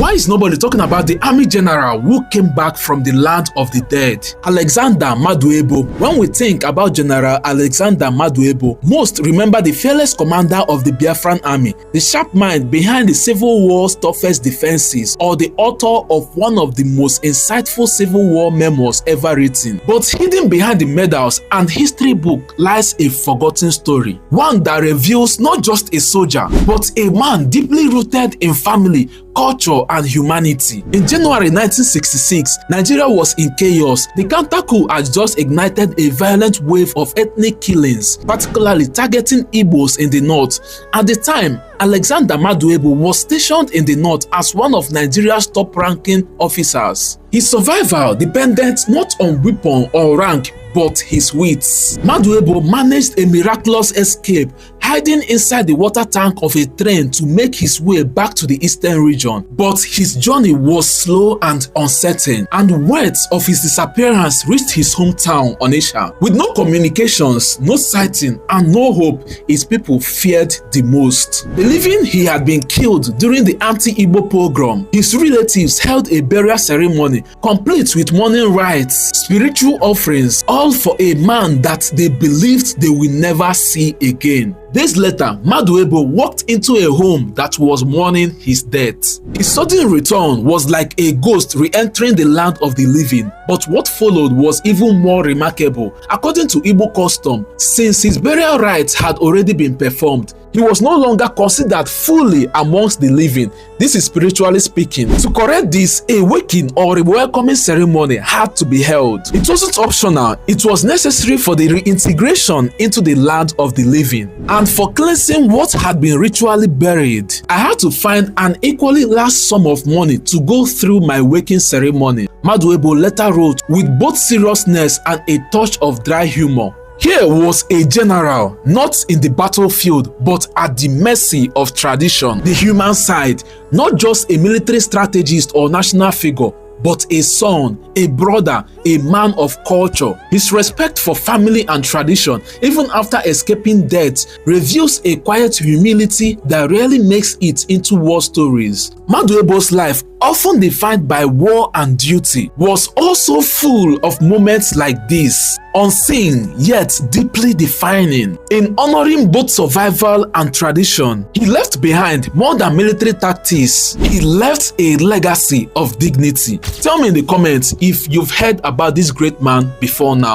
Why is nobody talking about the army general who came back from the land of the dead? Alexander Maduebo. When we think about General Alexander Maduebo, most remember the fearless commander of the Biafran army, the sharp mind behind the Civil War's toughest defenses, or the author of one of the most insightful Civil War memoirs ever written. But hidden behind the medals and history book lies a forgotten story, one that reveals not just a soldier, but a man deeply rooted in family, culture, and humanity. In January 1966, Nigeria was in chaos. The counter coup had just ignited a violent wave of ethnic killings, particularly targeting Igbos in the north. At the time, Alexander Maduebo was stationed in the north as one of Nigeria's top-ranking officers. His survival depended not on weapon or rank, but his wits. Maduebo managed a miraculous escape, hiding inside the water tank of a train to make his way back to the eastern region. But his journey was slow and uncertain, and words of his disappearance reached his hometown, Onitsha. With no communications, no sighting, and no hope, his people feared the most. Believing he had been killed during the anti-Igbo pogrom, his relatives held a burial ceremony complete with mourning rites, spiritual offerings, all for a man that they believed they will never see again. Days later, Maduebo walked into a home that was mourning his death. His sudden return was like a ghost re-entering the land of the living. But what followed was even more remarkable. According to Igbo custom, since his burial rites had already been performed, he was no longer considered fully amongst the living. This is spiritually speaking. To correct this, a waking or a welcoming ceremony had to be held. It wasn't optional, it was necessary for the reintegration into the land of the living. And for cleansing what had been ritually buried, I had to find an equally large sum of money to go through my waking ceremony. Maduebo later wrote with both seriousness and a touch of dry humor. Here was a general, not in the battlefield, but at the mercy of tradition, the human side, not just a military strategist or national figure, but a son, a brother, a man of culture. His respect for family and tradition, even after escaping death, reveals a quiet humility that rarely makes it into war stories. Maduebo's life, often defined by war and duty, was also full of moments like this, unseen yet deeply defining. In honoring both survival and tradition, he left behind more than military tactics. He left a legacy of dignity. Tell me in the comments if you've heard about this great man before now.